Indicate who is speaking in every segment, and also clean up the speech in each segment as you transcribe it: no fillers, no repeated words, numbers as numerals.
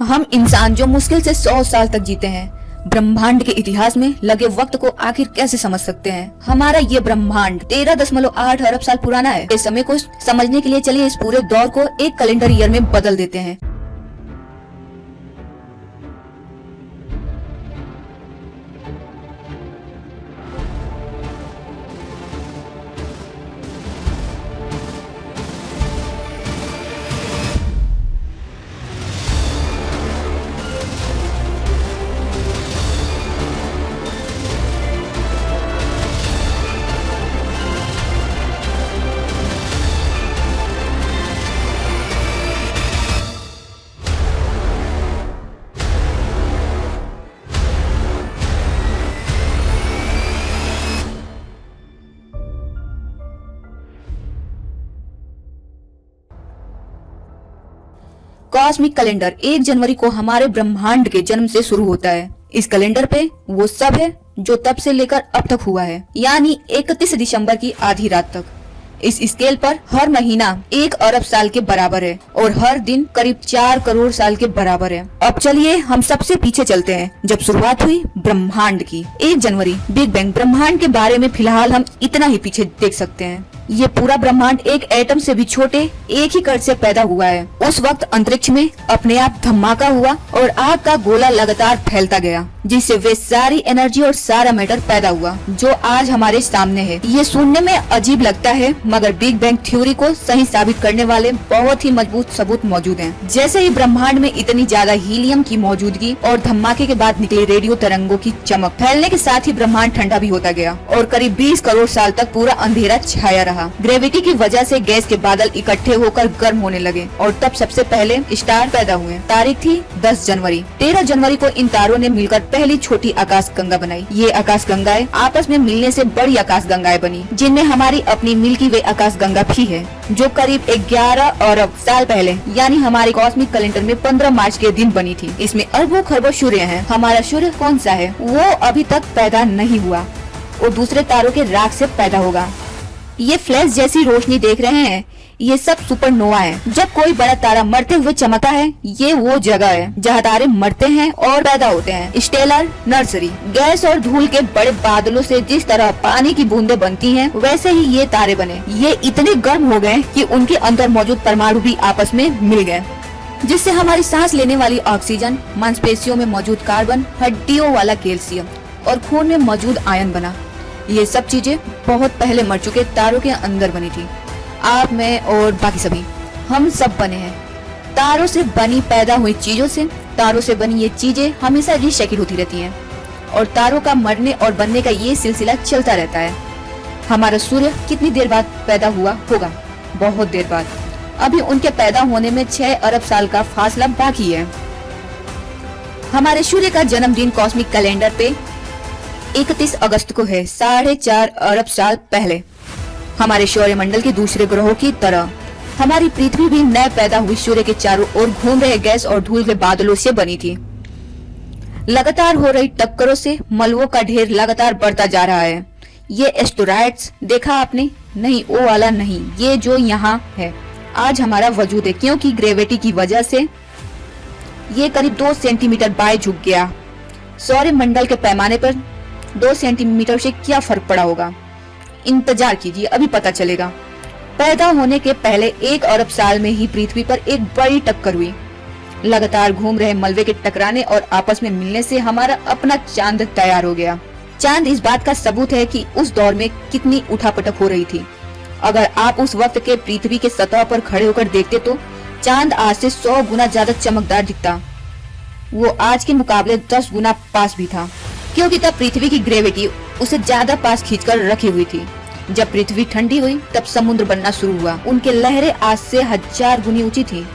Speaker 1: हम इंसान जो मुश्किल से 100 साल तक जीते हैं, ब्रह्मांड के इतिहास में लगे वक्त को आखिर कैसे समझ सकते हैं। हमारा ये ब्रह्मांड 13.8 अरब साल पुराना है। इस समय को समझने के लिए चलिए इस पूरे दौर को एक कैलेंडर ईयर में बदल देते हैं। कॉस्मिक कैलेंडर 1 जनवरी को हमारे ब्रह्मांड के जन्म से शुरू होता है। इस कैलेंडर पे वो सब है जो तब से लेकर अब तक हुआ है, यानी 31 दिसंबर की आधी रात तक। इस स्केल पर हर महीना 1 अरब साल के बराबर है और हर दिन करीब 4 करोड़ साल के बराबर है। अब चलिए हम सबसे पीछे चलते हैं, जब शुरुआत हुई ब्रह्मांड की। 1 जनवरी बिग बैंग। ब्रह्मांड के बारे में फिलहाल हम इतना ही पीछे देख सकते हैं। ये पूरा ब्रह्मांड एक एटम से भी छोटे एक ही कण से पैदा हुआ है। उस वक्त अंतरिक्ष में अपने आप धमाका हुआ और आग का गोला लगातार फैलता गया, जिससे वे सारी एनर्जी और सारा मैटर पैदा हुआ जो आज हमारे सामने है। ये सुनने में अजीब लगता है, मगर बिग बैंग थ्योरी को सही साबित करने वाले बहुत ही मजबूत सबूत मौजूद हैं। जैसे ही ब्रह्मांड में इतनी ज्यादा हीलियम की मौजूदगी और धमाके के बाद निकले रेडियो तरंगों की चमक फैलने के साथ ही ब्रह्मांड ठंडा भी होता गया और करीब 20 करोड़ साल तक पूरा अंधेरा छाया रहा। ग्रेविटी की वजह से गैस के बादल इकट्ठे होकर गर्म होने लगे और तब सबसे पहले स्टार पैदा हुए। तारीख थी 10 जनवरी। 13 जनवरी को इन तारों ने मिलकर पहली छोटी आकाश गंगा बनाई। ये आकाश गंगाएं आपस में मिलने से बड़ी आकाश गंगाएं बनी, जिनमें हमारी अपनी मिल्की वे आकाश गंगा भी है, जो करीब 11 अरब साल पहले यानी हमारे कॉस्मिक कैलेंडर में 15 मार्च के दिन बनी थी। इसमें अरबों खरबों सूर्य हैं। हमारा सूर्य कौन सा है वो अभी तक पैदा नहीं हुआ और दूसरे तारों के राख से पैदा होगा। ये फ्लैश जैसी रोशनी देख रहे हैं, ये सब सुपरनोवा है। जब कोई बड़ा तारा मरते हुए चमकता है, ये वो जगह है जहाँ तारे मरते हैं और पैदा होते हैं। Stellar nursery. गैस और धूल के बड़े बादलों से जिस तरह पानी की बूंदें बनती हैं, वैसे ही ये तारे बने। ये इतने गर्म हो गए कि उनके अंदर मौजूद परमाणु भी आपस में मिल गए, जिससे हमारी सांस लेने वाली ऑक्सीजन, मांसपेशियों में मौजूद कार्बन, हड्डियों वाला कैल्शियम और खून में मौजूद आयन बना। ये सब चीजें बहुत पहले मर चुके तारों के अंदर बनी थी। आप, मैं और बाकी सभी, हम सब बने हैं तारों से बनी पैदा हुई चीजों से। तारों से बनी ये चीजें हमेशा रिसाइकिल होती रहती हैं और तारों का मरने और बनने का ये सिलसिला चलता रहता है। हमारा सूर्य कितनी देर बाद पैदा हुआ होगा? बहुत देर बाद। अभी उनके पैदा होने में 6 अरब साल का फासला बाकी है। हमारे सूर्य का जन्मदिन कॉस्मिक कैलेंडर पे 31 अगस्त को है, 4.5 अरब साल पहले। हमारे सौरमंडल के दूसरे ग्रहों की तरह हमारी पृथ्वी भी नए पैदा हुई सूर्य के चारों ओर घूम रहे गैस और धूल के बादलों से बनी थी। लगातार हो रही टक्करों से मलबों का ढेर लगातार बढ़ता जा रहा है। ये एस्टेरॉइड्स देखा आपने? नहीं, वो वाला नहीं, ये जो यहाँ है। आज हमारा वजूद है, क्योंकि ग्रेविटी की वजह से ये करीब 2 सेंटीमीटर बाएं झुक गया। सौरमंडल के पैमाने पर 2 सेंटीमीटर से क्या फर्क पड़ा होगा? इंतजार कीजिए, अभी पता चलेगा। पैदा होने के पहले 1 अरब साल में ही पृथ्वी पर एक बड़ी टक्कर हुई। लगातार घूम रहे मलबे के टकराने और आपस में मिलने से हमारा अपना चांद तैयार हो गया। चांद इस बात का सबूत है कि उस दौर में कितनी उठापटक हो रही थी। अगर आप उस वक्त के पृथ्वी के सतह पर खड़े होकर देखते तो चांद आज से 100 गुना ज्यादा चमकदार दिखता। वो आज के मुकाबले 10 गुना पास भी था, क्योंकि तब पृथ्वी की ग्रेविटी उसे ज्यादा पास खींचकर रखी हुई थी। जब पृथ्वी ठंडी हुई तब समुद्र बनना शुरू हुआ। उनके लहरें आज से 1000 गुनी ऊंची थी।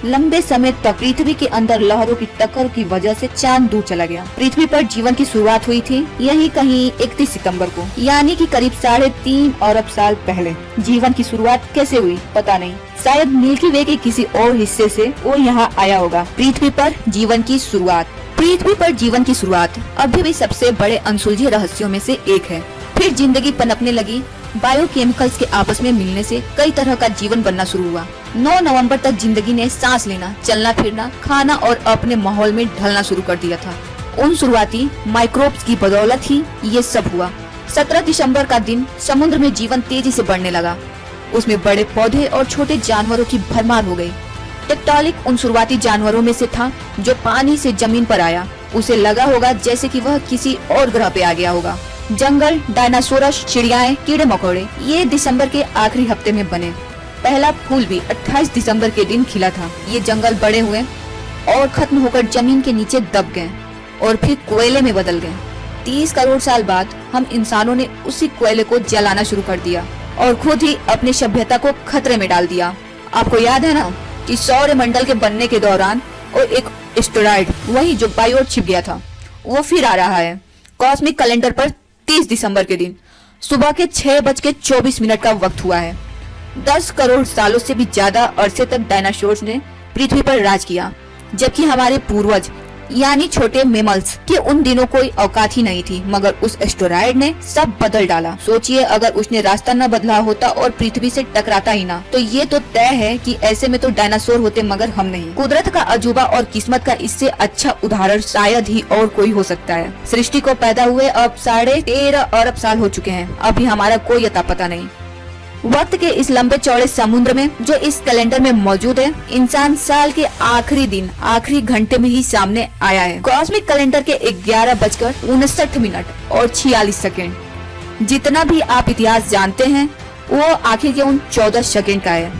Speaker 1: लंबे समय तक पृथ्वी के अंदर लहरों की टक्कर की वजह से चांद दूर चला गया। पृथ्वी पर जीवन की शुरुआत हुई थी यही कहीं 31 सितंबर को, यानी कि करीब 3.5 अरब साल पहले। जीवन की शुरुआत कैसे हुई पता नहीं, शायद मिल्की वे के किसी और हिस्से से वो यहाँ आया होगा। पृथ्वी पर जीवन की शुरुआत। पृथ्वी पर जीवन की शुरुआत अभी भी सबसे बड़े अनसुलझे रहस्यों में से एक है। फिर जिंदगी पनपने लगी बायोकेमिकल्स के आपस में मिलने से कई तरह का जीवन बनना शुरू हुआ। 9 नवंबर तक जिंदगी ने सांस लेना, चलना फिरना, खाना और अपने माहौल में ढलना शुरू कर दिया था। उन शुरुआती माइक्रोब्स की बदौलत ही ये सब हुआ। 17 दिसंबर का दिन समुद्र में जीवन तेजी से बढ़ने लगा। उसमें बड़े पौधे और छोटे जानवरों की भरमार हो गई। टेक्टोनिक उन शुरुआती जानवरों में से था जो पानी से जमीन पर आया। उसे लगा होगा जैसे कि वह किसी और ग्रह पे आ गया होगा। जंगल, डायनासोरस, चिड़ियाएं, कीड़े मकोड़े, ये दिसंबर के आखिरी हफ्ते में बने। पहला फूल भी 28 दिसंबर के दिन खिला था। ये जंगल बड़े हुए और खत्म होकर जमीन के नीचे दब गए और फिर कोयले में बदल गए। 30 करोड़ साल बाद हम इंसानों ने उसी कोयले को जलाना शुरू कर दिया और खुद ही अपनी सभ्यता को खतरे में डाल दिया। आपको याद है ना कि सौरमंडल के बनने के दौरान और एक एस्टेरॉयड, वही जो बायोट छिप गया था, वो फिर आ रहा है। कॉस्मिक कैलेंडर पर 30 दिसंबर के दिन सुबह के 6:24 का वक्त हुआ है। 10 करोड़ सालों से भी ज्यादा अरसे तक डायनासोर्स ने पृथ्वी पर राज किया, जबकि हमारे पूर्वज यानी छोटे मेमल्स के उन दिनों कोई औकात ही नहीं थी। मगर उस एस्टेरॉयड ने सब बदल डाला। सोचिए, अगर उसने रास्ता न बदला होता और पृथ्वी से टकराता ही ना, तो ये तो तय है कि ऐसे में तो डायनासोर होते, मगर हम नहीं। कुदरत का अजूबा और किस्मत का इससे अच्छा उदाहरण शायद ही और कोई हो सकता है। सृष्टि को पैदा हुए अब 13.5 अरब साल हो चुके हैं। अभी हमारा कोई अता पता नहीं। वक्त के इस लंबे चौड़े समुद्र में जो इस कैलेंडर में मौजूद है, इंसान साल के आखिरी दिन, आखिरी घंटे में ही सामने आया है। कॉस्मिक कैलेंडर के 11:59 और 46 सेकेंड। जितना भी आप इतिहास जानते हैं वो आखिर के उन 14 सेकेंड का है।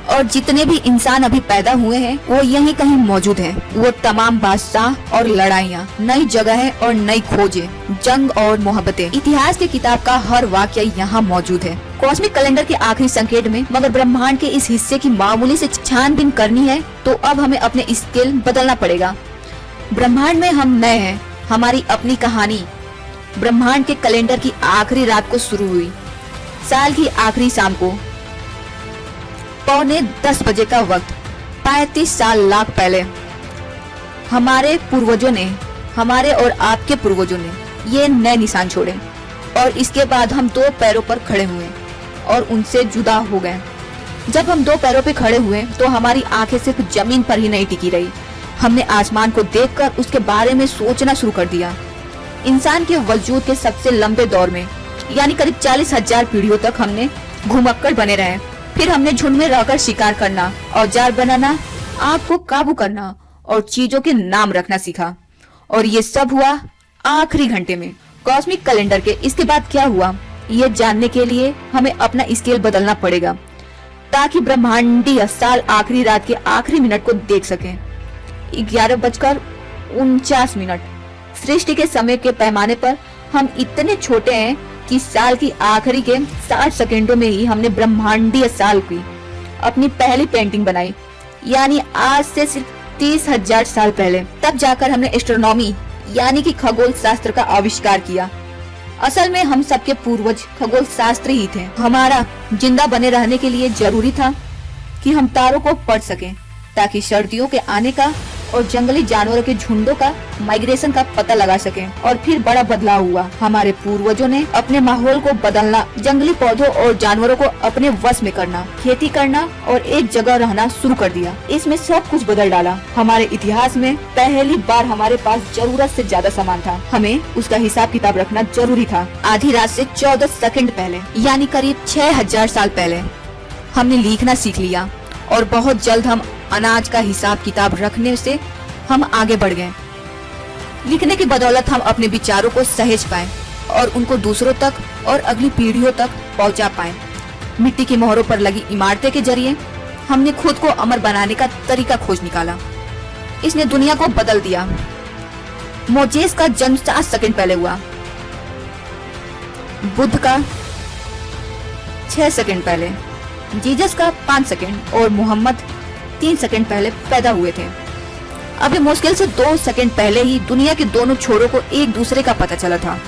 Speaker 1: और जितने भी इंसान अभी पैदा हुए हैं वो यहीं कहीं मौजूद हैं। वो तमाम बादशाह और लड़ाइयाँ, नई जगहें और नई खोजें, जंग और मोहब्बतें, इतिहास की किताब का हर वाक्य यहाँ मौजूद है। कॉस्मिक कैलेंडर के आखिरी संकेत में मगर ब्रह्मांड के इस हिस्से की मामूली से छानबीन करनी है तो अब हमें अपने स्केल बदलना पड़ेगा। ब्रह्मांड में हम नए हैं, हमारी अपनी कहानी ब्रह्मांड के कैलेंडर की आखिरी रात को शुरू हुई। साल की आखिरी शाम को 9:45 बजे का वक्त, 35 साल लाख पहले हमारे पूर्वजों ने, हमारे और आपके पूर्वजों ने ये नए निशान छोड़े और इसके बाद हम 2 पैरों पर खड़े हुए और उनसे जुदा हो गए। जब हम 2 पैरों पे खड़े हुए तो हमारी आंखें सिर्फ जमीन पर ही नहीं टिकी रही। हमने आसमान को देखकर उसके बारे में सोचना शुरू कर दिया। इंसान के वजूद के सबसे लंबे दौर में यानी करीब 40,000 पीढ़ियों तक हमने घुमक्कड़ बने रहे। फिर हमने झुंड में रहकर शिकार करना, औजार बनाना, आग को काबू करना और चीजों के नाम रखना सीखा। और ये सब हुआ आखिरी घंटे में। कॉस्मिक कैलेंडर के इसके बाद क्या हुआ, ये जानने के लिए हमें अपना स्केल बदलना पड़ेगा ताकि ब्रह्मांडीय साल आखिरी रात के आखिरी मिनट को देख सकें। 11:49 सृष्टि के समय के पैमाने पर हम इतने छोटे हैं कि साल की आखिरी के 60 सेकेंडों में ही हमने ब्रह्मांडीय साल की अपनी पहली पेंटिंग बनाई। यानी आज से सिर्फ 30,000 साल पहले। तब जाकर हमने एस्ट्रोनॉमी यानी कि खगोल शास्त्र का आविष्कार किया। असल में हम सबके पूर्वज खगोल शास्त्री ही थे। हमारा जिंदा बने रहने के लिए जरूरी था कि हम तारों को पढ़ सकें ताकि सर्दियों के आने का और जंगली जानवरों के झुंडों का माइग्रेशन का पता लगा सकें। और फिर बड़ा बदलाव हुआ। हमारे पूर्वजों ने अपने माहौल को बदलना, जंगली पौधों और जानवरों को अपने वश में करना, खेती करना और एक जगह रहना शुरू कर दिया। इसमें सब कुछ बदल डाला। हमारे इतिहास में पहली बार हमारे पास जरूरत से ज्यादा सामान था। हमें उसका हिसाब किताब रखना जरूरी था। आधी रात से 14 सेकंड पहले यानी करीब 6,000 साल पहले हमने लिखना सीख लिया और बहुत जल्द हम अनाज का हिसाब किताब रखने से हम आगे बढ़ गए। लिखने की बदौलत हम अपने विचारों को सहेज पाए और उनको दूसरों तक और अगली पीढ़ियों तक पहुंचा पाए। मिट्टी की मोहरों पर लगी इमारतें के जरिए हमने खुद को अमर बनाने का तरीका खोज निकाला। इसने दुनिया को बदल दिया। मोजेस का जन्म 7 सेकंड पहले हुआ, बुद्ध का 6 सेकंड पहले, जीसस का 5 सेकंड और मोहम्मद 3 सेकंड पहले पैदा हुए थे। अभी मुश्किल से 2 सेकंड पहले ही दुनिया के दोनों छोरों को एक दूसरे का पता चला था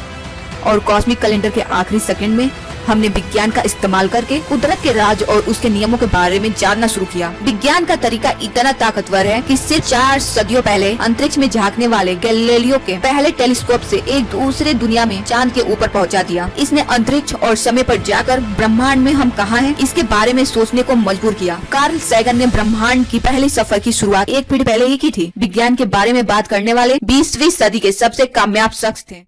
Speaker 1: और कॉस्मिक कैलेंडर के आखिरी सेकंड में हमने विज्ञान का इस्तेमाल करके कुदरत के राज और उसके नियमों के बारे में जानना शुरू किया। विज्ञान का तरीका इतना ताकतवर है कि सिर्फ 4 सदियों पहले अंतरिक्ष में झांकने वाले गैलीलियो के पहले टेलीस्कोप से एक दूसरे दुनिया में चांद के ऊपर पहुंचा दिया। इसने अंतरिक्ष और समय पर जाकर ब्रह्मांड में हम कहाँ हैं इसके बारे में सोचने को मजबूर किया। कार्ल सैगन ने ब्रह्मांड की पहली सफर की शुरुआत 1 पीढ़ी पहले ही की थी। विज्ञान के बारे में बात करने वाले 20वीं सदी के सबसे कामयाब शख्स थे।